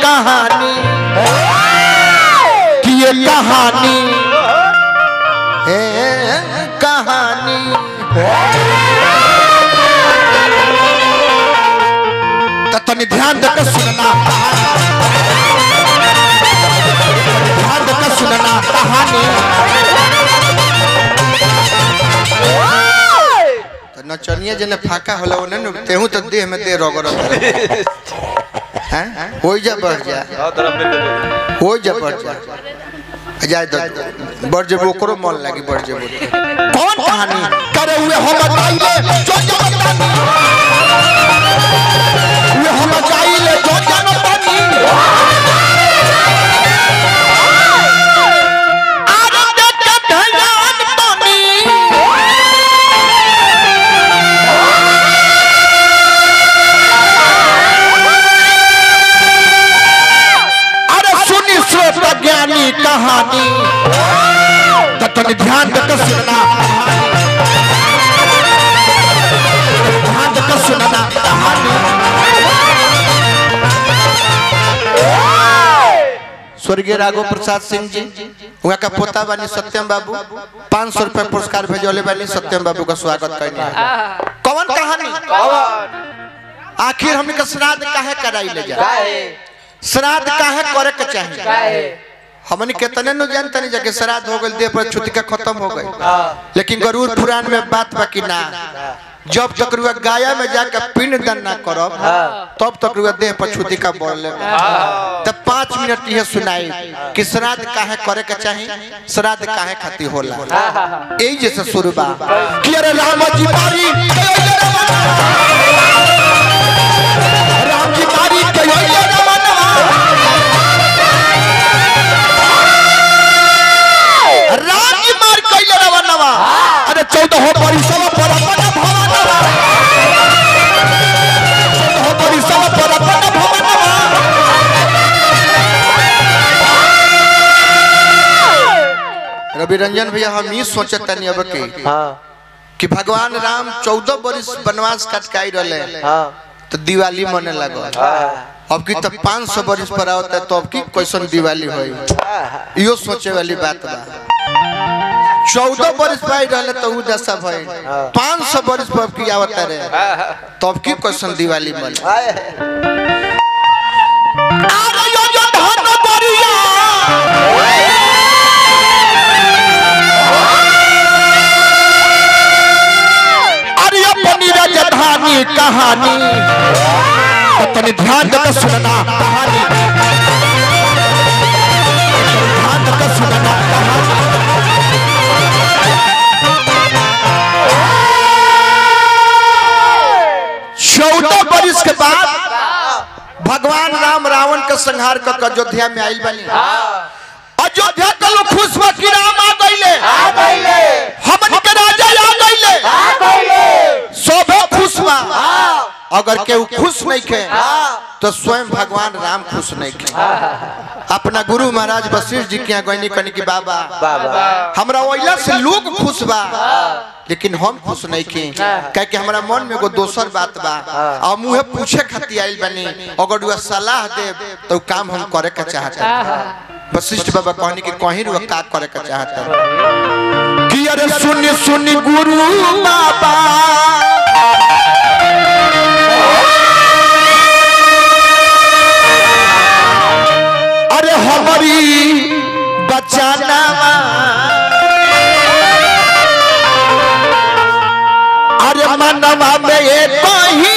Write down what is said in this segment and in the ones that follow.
कहानी कि ये कहानी है कहानी तो तनी ध्यान देकर सुनना ध्यान देकर सुनना कहानी तो नचनिया जने फाका होला ओने न तेहू तो देह में दे रगड़ हैं हो जा बढ़ जा हो जा बढ़ जा जाए तो बढ़ जब ओकरो मन लागी बढ़ जब कौन कहानी करे हुए हो बताइले जो जानतानी हुए हो बताइले जो जानतानी आनंद के ध्यान पानी ज्ञानी कहानी तन ध्यान देकर सुनना ध्यान देकर सुनना कहानी स्वर्गीय राघव प्रसाद सिंह जी वहाँ का पोता बानी सत्यम बाबू 500 रुपए पुरस्कार भेजोले बानी सत्यम बाबू का स्वागत करने कौन कहानी आखिर हमने का श्राद्ध काहे कराई ले जा श्राद्ध काहे करे के चाहिए हमने कितने न जानते नहीं जाके श्राद्ध हो गए देह पर छुतिका खत्म हो गई लेकिन गरुड़ पुराण में बात बाकी ना जब तक रुआ गाया में जाकर पिंड दान ना करो तब तक रुआ देह पर छुतिका बढ़ ले तब 5 मिनट यह सुनाई कि श्राद्ध काहे करे के चाहिए श्राद्ध काहे खाती होला यही जैसे शुरू बा कि अरे राम जी मारी राम जी मारी राजी मार कइले रवनवा अरे 14 हो परिसव पर अपन भवनवा 14 हो परिसव पर अपन भवनवा रवि रंजन भैया हम ये सोचत नहीं अब के कि भगवान राम 14 वर्ष वनवास काट के आई रहले तो दिवाली मने लगो अब की तो 500 वर्ष पर आवता है तो अब की कैसन दिवाली होई यो सोचे वाली बात बा 14 वर्ष पाई रहले तो उ दशा भई 500 वर्ष पर की आवता रे तो अब की कैसन दिवाली मन अरे यो जो धन बरिया अरे अपनी राजधानी कहानी तनी ध्यान देकर सुनना कहानी ध्यान देकर सुनना कहानी 14 वर्ष के बाद भगवान राम रावण का संहार कर अयोध्या में आइल बनी अयोध्या के लोग खुश बा कि राम आ गइले हमन के राजा आ गइले सोभे खुश बा अगर केहू खुश नहीं खे तो स्वयं भगवान राम खुश नहीं खे अपना गुरु महाराज वशिष्ठ जी के गईनी कहनी कि बाबा हमरा ओइला से लोग खुश बा लेकिन हम खुश नहीं खे कह के हमरा मन में एगो दोसर बात बा आ मुहे पूछे खातिर आइल बनी अगर वो सलाह दे तो काम हम करे के चाहता वशिष्ठ बाबा कहनी कि कहीं रुआ का करे के चाहता कि अरे सुनी सुनी गुरु बाबा अरे हमारी बचाना अरे मनवा में ये कहीं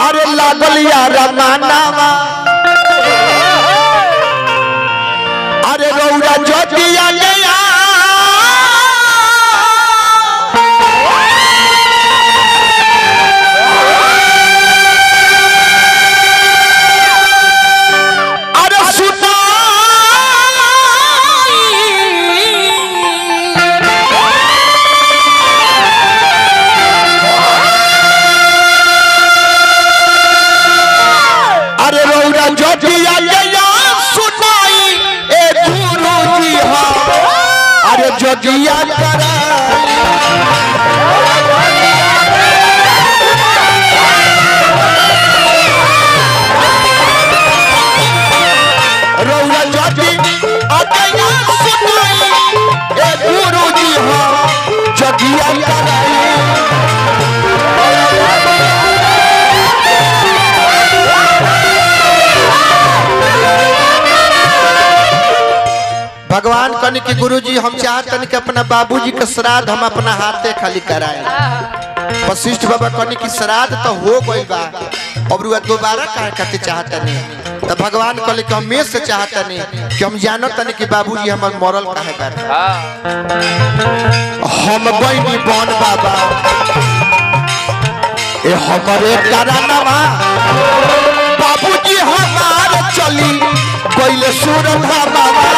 अरे लागल यार मानवा अरे रौरा ज्योतिया गया जोगिया गया सुनाई ए गुरुजी हाँ अरे जोगिया रौरा जोगी अगया सुनाई ए गुरुजी हाँ जोगिया भगवान कहने की गुरुजी हम चाहते हैं कि अपना बाबूजी का श्राद्ध हम अपना हाथे खाली कराए। वशिष्ठ बाबा कहने की श्राद्ध तो हो गई बा अब दोबारा कहे कहते चाहते नहीं तो भगवान कहले कि हम से चाहते नहीं कि हम जानो तने कि बाबूजी हमर मरल काहे बार हम बनी बन बाबा ए हमरे करानवा बाबूजी हमार चली गइले सुरधा बाबा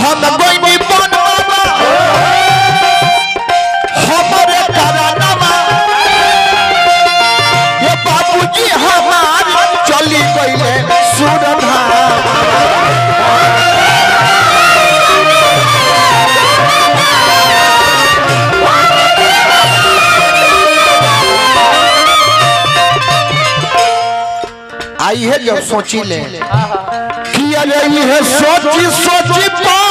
हम बनी बन बाबा हमरे करानवा ये बाबूजी हमार चली गइले सुरधा आई है जब सोची ले कि अरे है सोची सोची पा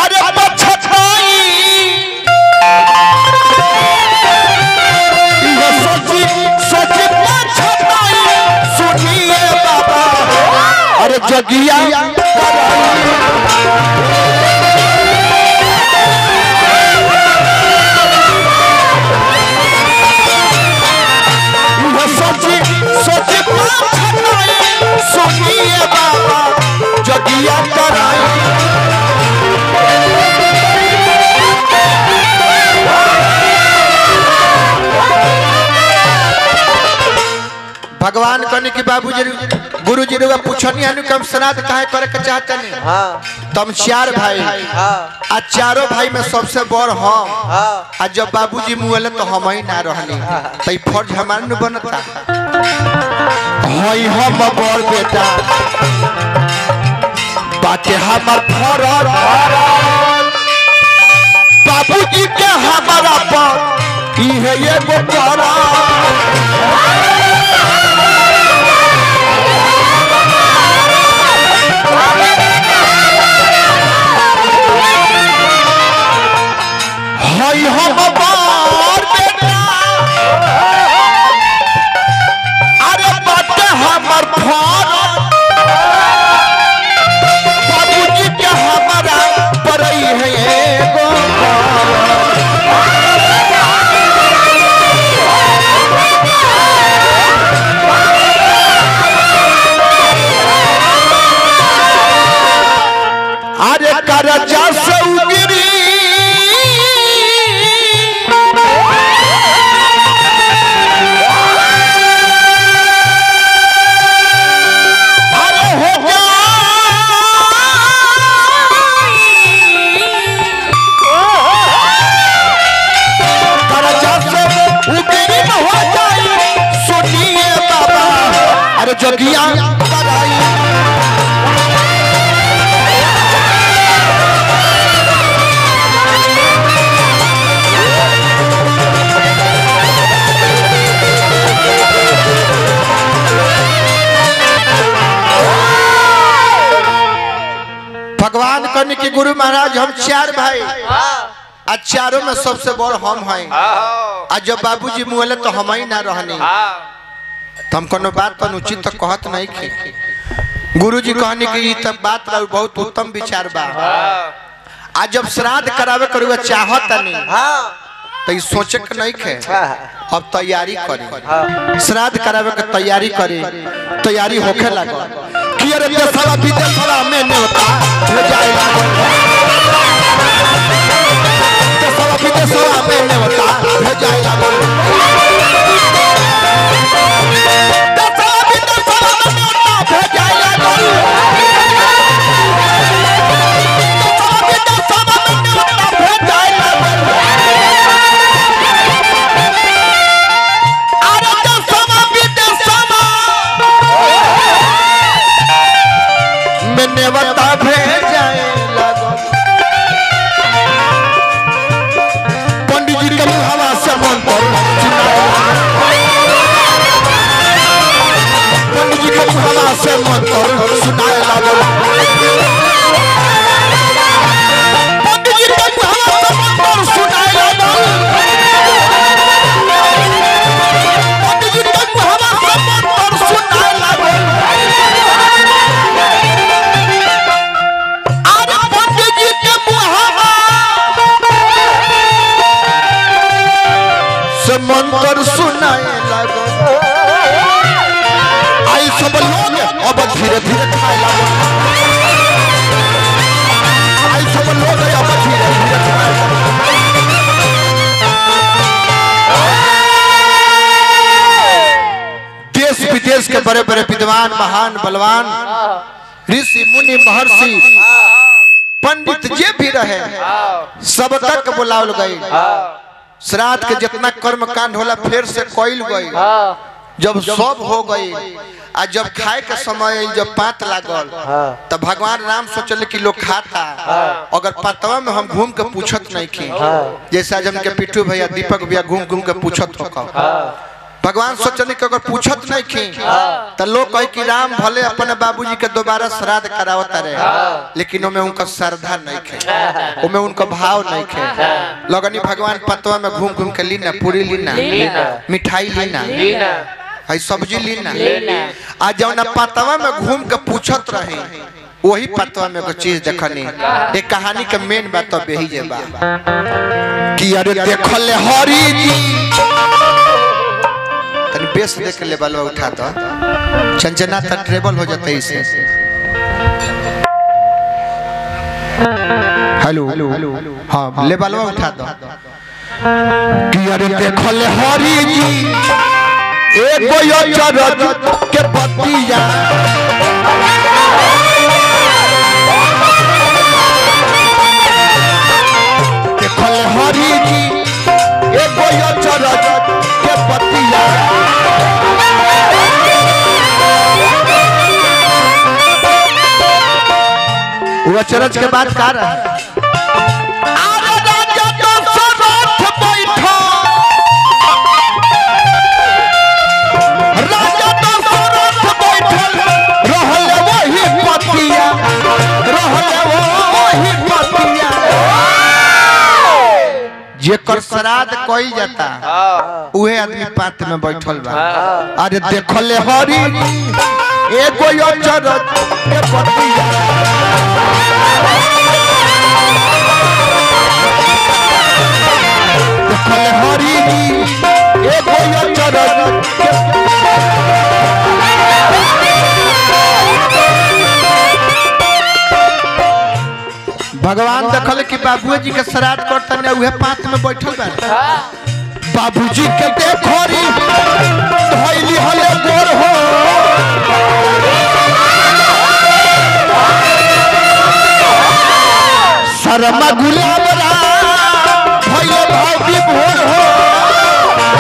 अरे पछताई ये सोची सोची पछताई सुनिए बाबा अरे जगिया सुनिए बाबा जगिया कराई भगवान कहने की बाबूजी गुरुजी रुआ पूछनी हनु कम श्राद्ध काहे करे के चाहते नहीं हां तुम चार भाई हां आ चारों भाई में सबसे बड़ हम हां आ जब बाबूजी मुएले तो हम ही ना रहनी तई फर्ज हमार न बनता हई हम बड़ बेटा बाटे हमार फरज बाबूजी के हमारा पर ई है एगो करा हई हम बार बेटा अरे बाटे हमर फरज बाबूजी के हमारा परई है एगो अरे करजा से उगिरी जगिया भगवान कहने की गुरु महाराज हम चार भाई आज चारों में सबसे बड़ हम हैं आज जब बाबूजी मुएले तो हम ही ना रहनी तो हम कोनो बात पर उचित तो कहत नहीं की गुरुजी कहने की तब बात बहुत उत्तम विचार बा आज जब श्राद्ध करावे करुआ चाहत नहीं तो ये सोचे के नहीं खे अब तैयारी करी श्राद्ध करावे के तैयारी होखे लगा कि अरे देशवा विदेशवा में नेवता भेजाए देशवा विदेशवा में नेवता भेजाए से मंत्र सुनाए लगो। आई सब लोग अब धीरे धीरे खाए लगो। आई सब लोग अब धीरे धीरे खाए लगो। देश विदेश के बड़े बड़े विद्वान महान बलवान ऋषि मुनि महर्षि पंडित जे भी रहे सब तक बुलावल गई। श्राद्ध के जितना कर्म कांड होला फिर से कोइल गई। जब सब हो गई आ जब खाए के समय जब पात लागल तब भगवान राम सोचले कि लोग खाता अगर पतवा में हम घूम के पूछत नहीं की जैसे आज हमके पिट्टू भैया दीपक भैया घूम घूम के पूछत हो। भगवान सोचने के अगर पूछत नहीं की तो लोग कहे कि राम भले अपने बाबूजी के दोबारा श्राद्ध करावता रहे लेकिन उनमें उनका श्रद्धा नहीं खे उनमें उनका भाव नहीं खे। लगनी भगवान पतवा में घूम घूम के लीना पूरी लीना मिठाई लीना है सब्जी लीना आज जब पतवा में घूम के पूछत रहे वही पतवा में को चीज देखनी। एक कहानी के मेन बात तो यही जे बा कि अरे देखल हरि जी तनी बेस देख के लेवल उठा तो चंचना तक ट्रेबल हो जाता है इसे। हेलो हाँ लेवल उठा दो कि अरे देखल हरि जी एक चरज के पतिया देखल हरि जी एक चरज के पतिया वो चरज के बाद का रहा जेकर श्राद्ध कइल जाता उहे आदमी पात में बैठल बा। अरे देखले हरि एगो चरज के पतिया देखले हरि एगो चरज के भगवान देखल कि बाबूजी के श्राद्ध करता ने उहे पात में बैठल बा। बाबूजी के देखोरी धइली हले गोर हो शर्मा गुलाब राम भइले भागी भोर हो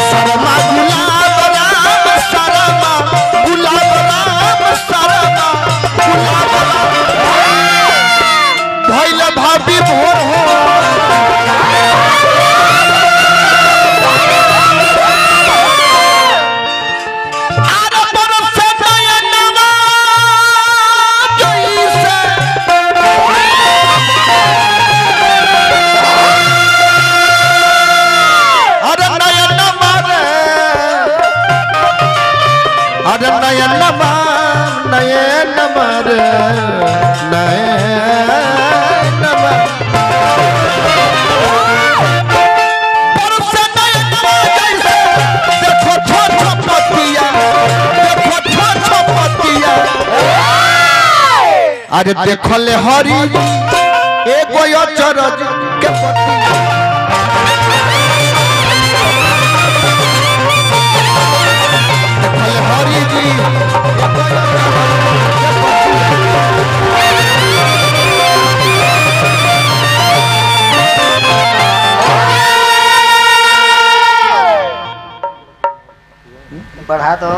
शर्मा गुलाब राम शर्मा गुलाब राम शर्मा गुलाब भइले भाभी भोर हो अरे देखले हरि एगो चरज के पतिया देखले हरि जी बढ़ा दो।